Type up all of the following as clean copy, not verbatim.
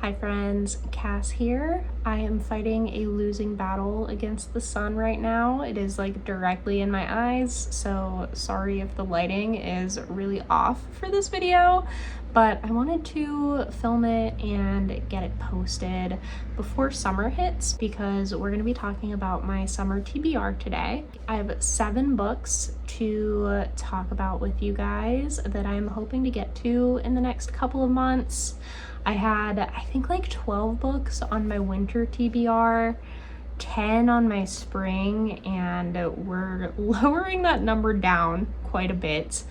Hi friends, Cass here. I am fighting a losing battle against the sun right now. It is like directly in my eyes, so sorry if the lighting is really off for this video, but I wanted to film it and get it posted before summer hits because we're going to be talking about my summer TBR today. I have 7 books to talk about with you guys that I'm hoping to get to in the next couple of months. I had, I think, like 12 books on my winter TBR, 10 on my spring, and we're lowering that number down quite a bit.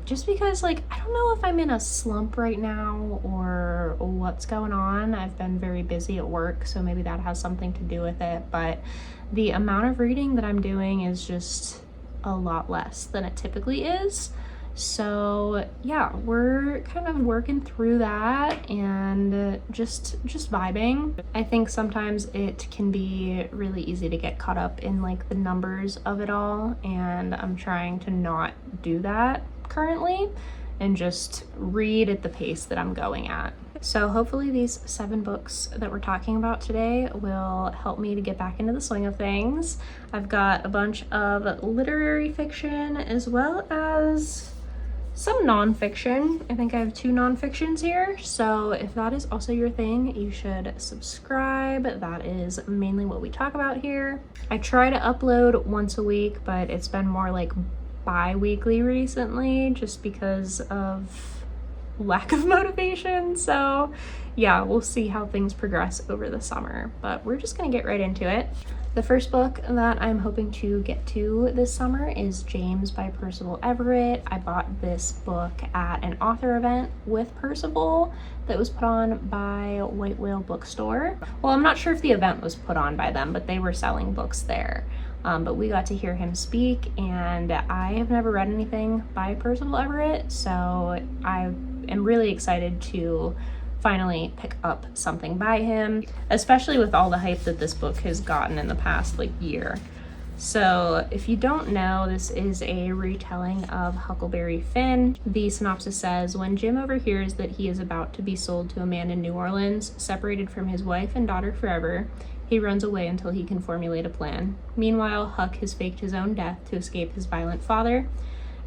Just because, like, I don't know if I'm in a slump right now or what's going on. I've been very busy at work, so maybe that has something to do with it, but the amount of reading that I'm doing is just a lot less than it typically is. So yeah, we're kind of working through that and just vibing. I think sometimes it can be really easy to get caught up in like the numbers of it all, and I'm trying to not do that currently and just read at the pace that I'm going at. So hopefully these 7 books that we're talking about today will help me to get back into the swing of things. I've got a bunch of literary fiction as well as some nonfiction. I think I have 2 nonfictions here, so if that is also your thing, you should subscribe. That is mainly what we talk about here. I try to upload once a week, but it's been more like bi-weekly recently just because of lack of motivation. So yeah, we'll see how things progress over the summer, but we're just gonna get right into it. The first book that I'm hoping to get to this summer is James by Percival Everett. I bought this book at an author event with Percival that was put on by White Whale Bookstore. Well, I'm not sure if the event was put on by them, but they were selling books there. But we got to hear him speak, and I have never read anything by Percival Everett, so I am really excited to finally pick up something by him, especially with all the hype that this book has gotten in the past like year. So if you don't know, this is a retelling of Huckleberry Finn. The synopsis says, when Jim overhears that he is about to be sold to a man in New Orleans, separated from his wife and daughter forever, he runs away until he can formulate a plan. Meanwhile, Huck has faked his own death to escape his violent father.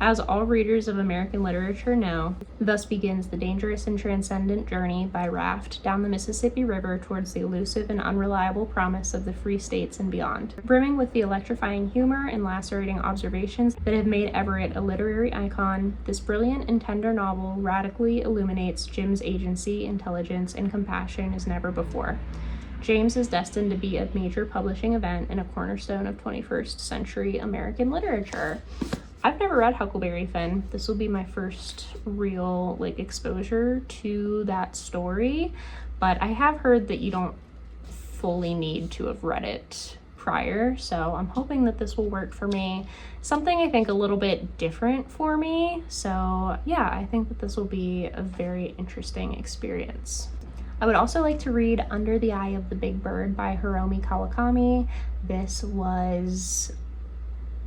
As all readers of American literature know, thus begins the dangerous and transcendent journey by raft down the Mississippi River towards the elusive and unreliable promise of the free states and beyond. Brimming with the electrifying humor and lacerating observations that have made Everett a literary icon, this brilliant and tender novel radically illuminates Jim's agency, intelligence, and compassion as never before. James is destined to be a major publishing event and a cornerstone of 21st century American literature. I've never read Huckleberry Finn. This will be my first real like exposure to that story, but I have heard that you don't fully need to have read it prior, so I'm hoping that this will work for me. Something I think a little bit different for me, so yeah, I think that this will be a very interesting experience. I would also like to read Under the Eye of the Big Bird by Hiromi Kawakami. This was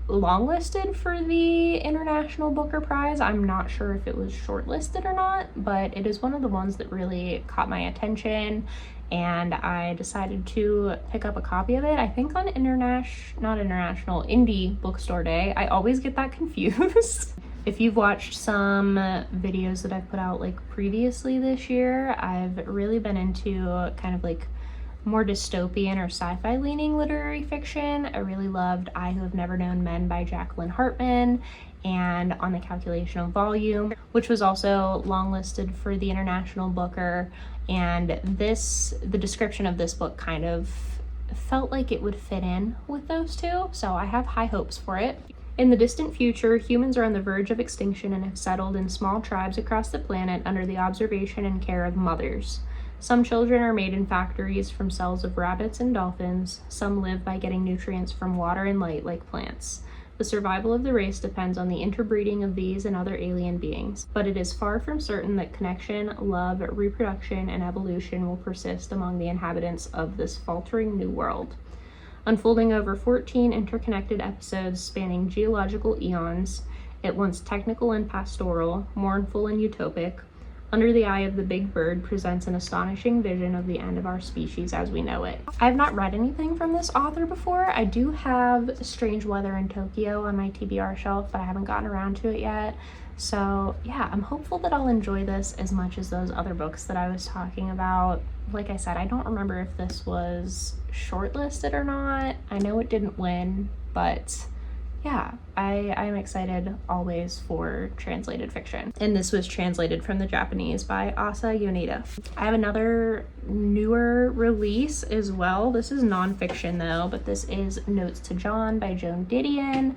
longlisted for the International Booker Prize. I'm not sure if it was shortlisted or not, but it is one of the ones that really caught my attention, and I decided to pick up a copy of it. I think on Indie Bookstore Day. I always get that confused. If you've watched some videos that I've put out like previously this year, I've really been into kind of like more dystopian or sci-fi leaning literary fiction. I really loved I Who Have Never Known Men by Jacqueline Hartman, and On the Calculation of Volume, which was also longlisted for the International Booker. And the description of this book kind of felt like it would fit in with those two, so I have high hopes for it. In the distant future, humans are on the verge of extinction and have settled in small tribes across the planet under the observation and care of mothers. Some children are made in factories from cells of rabbits and dolphins. Some live by getting nutrients from water and light like plants. The survival of the race depends on the interbreeding of these and other alien beings, but it is far from certain that connection, love, reproduction, and evolution will persist among the inhabitants of this faltering new world. Unfolding over 14 interconnected episodes spanning geological eons, at once technical and pastoral, mournful and utopic, Under the Eye of the Big Bird presents an astonishing vision of the end of our species as we know it. I have not read anything from this author before. I do have Strange Weather in Tokyo on my TBR shelf, but I haven't gotten around to it yet. So yeah, I'm hopeful that I'll enjoy this as much as those other books that I was talking about. Like I said, I don't remember if this was shortlisted or not. I know it didn't win, but yeah, I'm excited always for translated fiction. And this was translated from the Japanese by Asa Yoneda. I have another newer release as well. This is nonfiction though, but this is Notes to Joan by Joan Didion.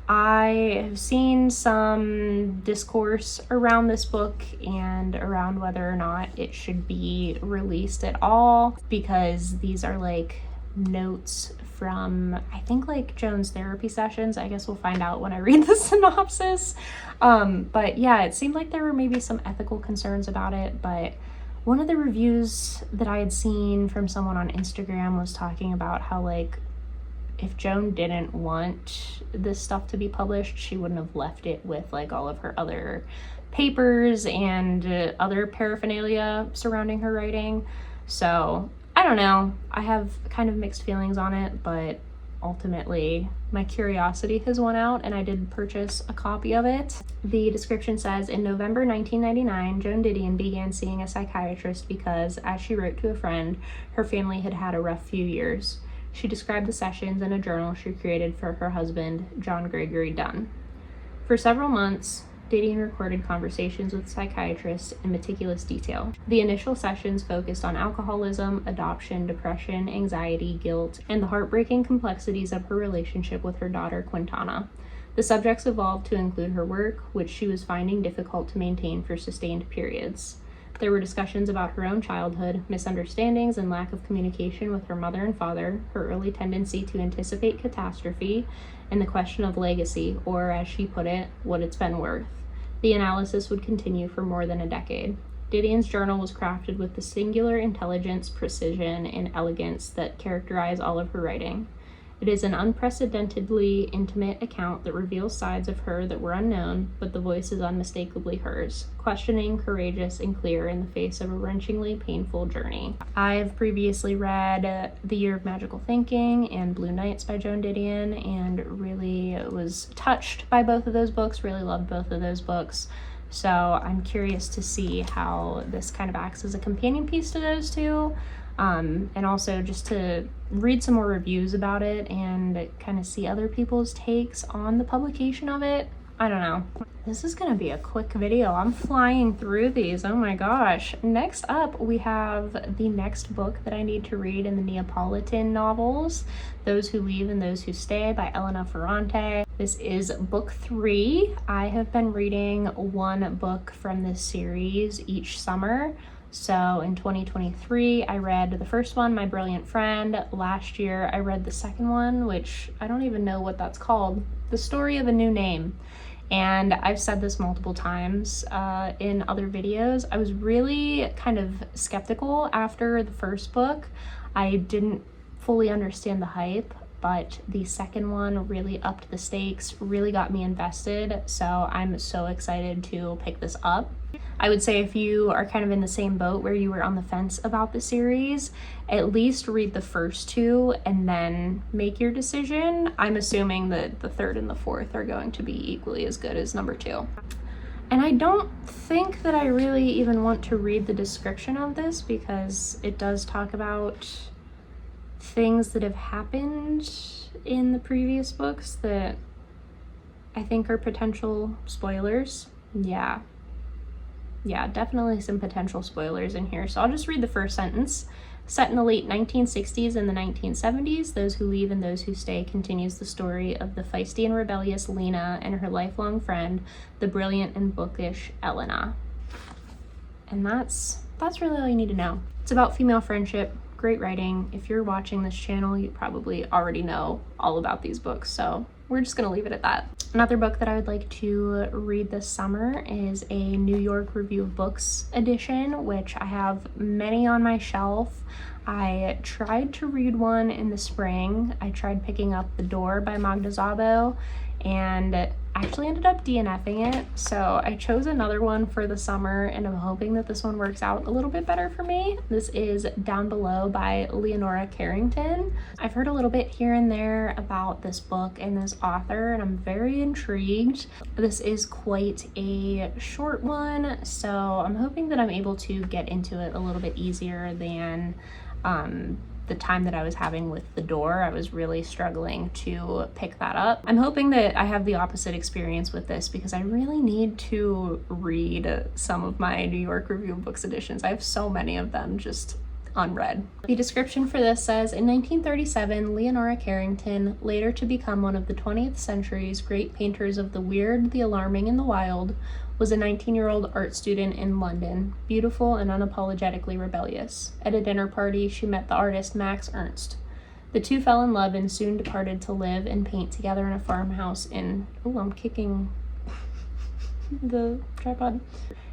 I have seen some discourse around this book and around whether or not it should be released at all, because these are like notes from, I think, like Joan's therapy sessions. I guess we'll find out when I read the synopsis. But yeah, it seemed like there were maybe some ethical concerns about it, but one of the reviews that I had seen from someone on Instagram was talking about how, like, if Joan didn't want this stuff to be published, she wouldn't have left it with like all of her other papers and other paraphernalia surrounding her writing. So I don't know. I have kind of mixed feelings on it, but ultimately my curiosity has won out and I did purchase a copy of it. The description says, in November 1999, Joan Didion began seeing a psychiatrist because, as she wrote to a friend, her family had had a rough few years. She described the sessions in a journal she created for her husband, John Gregory Dunn. For several months, Didion recorded conversations with psychiatrists in meticulous detail. The initial sessions focused on alcoholism, adoption, depression, anxiety, guilt, and the heartbreaking complexities of her relationship with her daughter, Quintana. The subjects evolved to include her work, which she was finding difficult to maintain for sustained periods. There were discussions about her own childhood, misunderstandings and lack of communication with her mother and father, her early tendency to anticipate catastrophe, and the question of legacy, or as she put it, what it's been worth. The analysis would continue for more than a decade. Didion's journal was crafted with the singular intelligence, precision, and elegance that characterize all of her writing. It is an unprecedentedly intimate account that reveals sides of her that were unknown, but the voice is unmistakably hers, questioning, courageous, and clear in the face of a wrenchingly painful journey. I've previously read The Year of Magical Thinking and Blue Nights by Joan Didion, and really was touched by both of those books, really loved both of those books. So I'm curious to see how this kind of acts as a companion piece to those two. And also just to read some more reviews about it and kind of see other people's takes on the publication of it. I don't know. This is gonna be a quick video. I'm flying through these. Oh my gosh. Next up, we have the next book that I need to read in the Neapolitan novels, Those Who Leave and Those Who Stay by Elena Ferrante. This is book 3. I have been reading one book from this series each summer. So in 2023, I read the first one, My Brilliant Friend. Last year, I read the second one, which I don't even know what that's called, The Story of a New Name. And I've said this multiple times in other videos. I was really kind of skeptical after the first book. I didn't fully understand the hype, but the second one really upped the stakes, really got me invested. So I'm so excited to pick this up. I would say if you are kind of in the same boat where you were on the fence about the series, at least read the first two and then make your decision. I'm assuming that the third and the fourth are going to be equally as good as number 2. And I don't think that I really even want to read the description of this because it does talk about things that have happened in the previous books that I think are potential spoilers. Yeah, definitely some potential spoilers in here. So I'll just read the first sentence. Set in the late 1960s and the 1970s, Those Who Leave and Those Who Stay continues the story of the feisty and rebellious Lena and her lifelong friend, the brilliant and bookish Elena. And that's really all you need to know. It's about female friendship, great writing. If you're watching this channel, you probably already know all about these books, so we're just gonna leave it at that. Another book that I would like to read this summer is a New York Review of Books edition, which I have many on my shelf. I tried to read one in the spring. I tried picking up The Door by Magda Szabo, and actually ended up DNFing it. So I chose another one for the summer, and I'm hoping that this one works out a little bit better for me. This is Down Below by Leonora Carrington. I've heard a little bit here and there about this book and this author, and I'm very intrigued. This is quite a short one, so I'm hoping that I'm able to get into it a little bit easier than the time that I was having with The Door. I was really struggling to pick that up. I'm hoping that I have the opposite experience with this, because I really need to read some of my New York Review of Books editions. I have so many of them just unread. The description for this says, in 1937, Leonora Carrington, later to become one of the 20th century's great painters of the weird, the alarming, and the wild, was a 19-year-old art student in London, beautiful and unapologetically rebellious. At a dinner party, she met the artist Max Ernst. The two fell in love and soon departed to live and paint together in a farmhouse in... Oh, I'm kicking the tripod.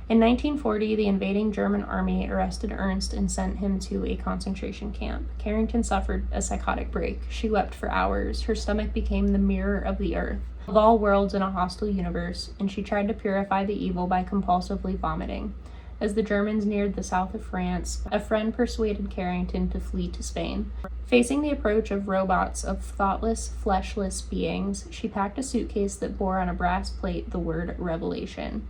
In 1940, the invading German army arrested Ernst and sent him to a concentration camp. Carrington suffered a psychotic break. She wept for hours. Her stomach became the mirror of the earth, of all worlds in a hostile universe, and she tried to purify the evil by compulsively vomiting. As the Germans neared the south of France, a friend persuaded Carrington to flee to Spain. Facing the approach of robots, of thoughtless, fleshless beings, she packed a suitcase that bore on a brass plate the word revelation.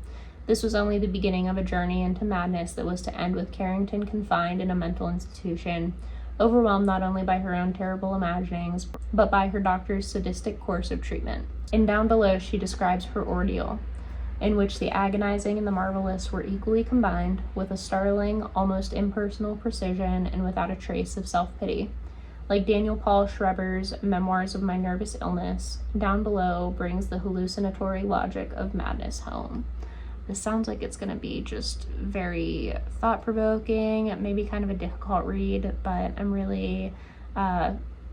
This was only the beginning of a journey into madness that was to end with Carrington confined in a mental institution, overwhelmed not only by her own terrible imaginings, but by her doctor's sadistic course of treatment. In Down Below, she describes her ordeal, in which the agonizing and the marvelous were equally combined, with a startling, almost impersonal precision and without a trace of self-pity. Like Daniel Paul Schreber's Memoirs of My Nervous Illness, Down Below brings the hallucinatory logic of madness home. This sounds like it's going to be just very thought-provoking, maybe kind of a difficult read, but I'm really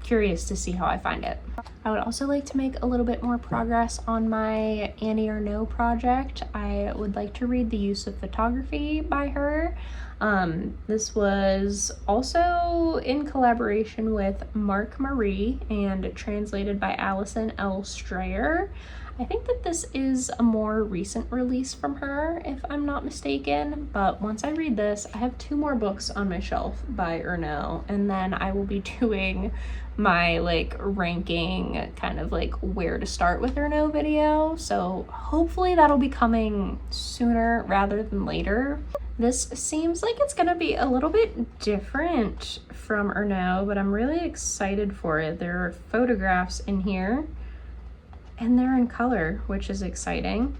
curious to see how I find it. I would also like to make a little bit more progress on my Annie Ernaux project. I would like to read The Use of Photography by her. This was also in collaboration with Marc Marie and translated by Allison L. Strayer. I think that this is a more recent release from her, if I'm not mistaken, but once I read this, I have 2 more books on my shelf by Ernaux, and then I will be doing my ranking, kind of where to start with Ernaux video, so hopefully that'll be coming sooner rather than later. This seems like it's gonna be a little bit different from Ernaux, but I'm really excited for it. There are photographs in here, and they're in color, which is exciting.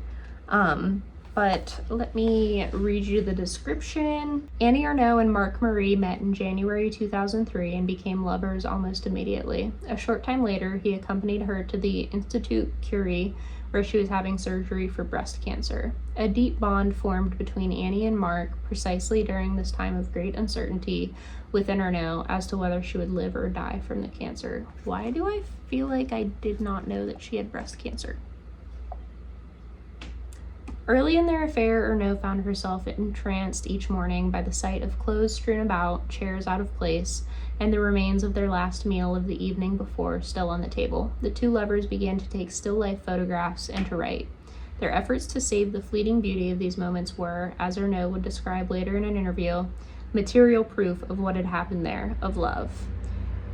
But let me read you the description. Annie Ernaux and Marc Marie met in January 2003 and became lovers almost immediately. A short time later, he accompanied her to the Institut Curie, where she was having surgery for breast cancer. A deep bond formed between Annie and Marc precisely during this time of great uncertainty within Ernaux as to whether she would live or die from the cancer. Why do I feel like I did not know that she had breast cancer? Early in their affair, Ernaux found herself entranced each morning by the sight of clothes strewn about, chairs out of place, and the remains of their last meal of the evening before still on the table. The two lovers began to take still life photographs and to write. Their efforts to save the fleeting beauty of these moments were, as Ernaux would describe later in an interview, material proof of what had happened there, of love.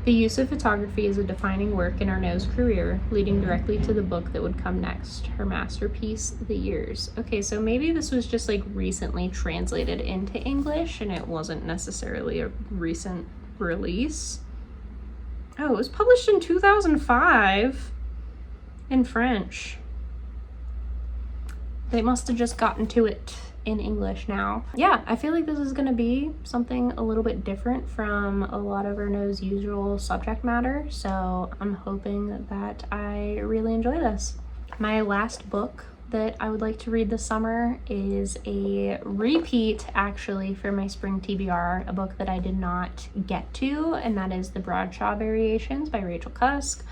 The use of photography is a defining work in Ernaux's career, leading directly to the book that would come next, her masterpiece, The Years. Okay, so maybe this was just recently translated into English and it wasn't necessarily a recent release. Oh, it was published in 2005 in French. They must have just gotten to it in English now. Yeah, I feel like this is gonna be something a little bit different from a lot of Ernaux's usual subject matter, so I'm hoping that I really enjoy this. My last book that I would like to read this summer is a repeat, actually, for my spring TBR, a book that I did not get to, and that is The Bradshaw Variations by Rachel Cusk.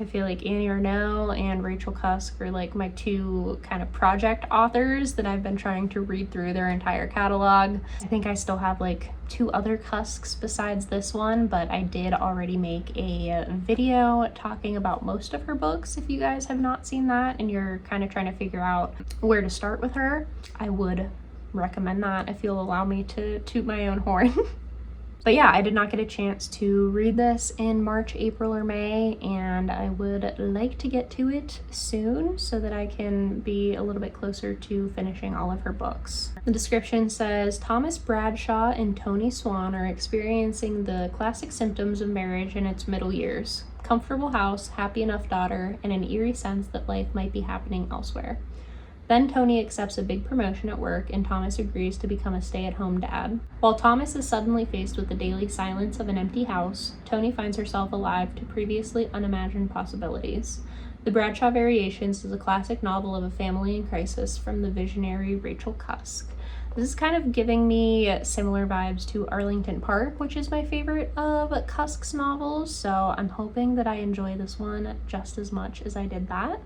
I feel like Annie Ernaux and Rachel Cusk are like my two kind of project authors that I've been trying to read through their entire catalog. I think I still have like 2 other Cusks besides this one, but I did already make a video talking about most of her books. If you guys have not seen that and you're kind of trying to figure out where to start with her, I would recommend that if you'll allow me to toot my own horn. But yeah, I did not get a chance to read this in March, April, or May, and I would like to get to it soon so that I can be a little bit closer to finishing all of her books. The description says, Thomas Bradshaw and Tony Swan are experiencing the classic symptoms of marriage in its middle years. Comfortable house, happy enough daughter, and an eerie sense that life might be happening elsewhere. Then Tony accepts a big promotion at work and Thomas agrees to become a stay-at-home dad. While Thomas is suddenly faced with the daily silence of an empty house, Tony finds herself alive to previously unimagined possibilities. The Bradshaw Variations is a classic novel of a family in crisis from the visionary Rachel Cusk. This is kind of giving me similar vibes to Arlington Park, which is my favorite of Cusk's novels, so I'm hoping that I enjoy this one just as much as I did that.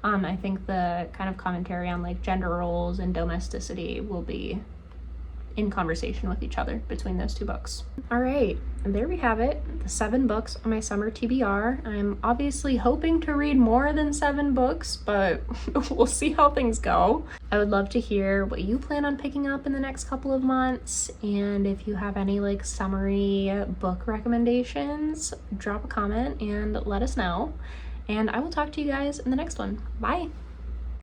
I think the kind of commentary on like gender roles and domesticity will be in conversation with each other between those 2 books. All right, and there we have it, the 7 books on my summer TBR. I'm obviously hoping to read more than 7 books, but we'll see how things go. I would love to hear what you plan on picking up in the next couple of months, and if you have any like summery book recommendations, drop a comment and let us know. And I will talk to you guys in the next one. Bye!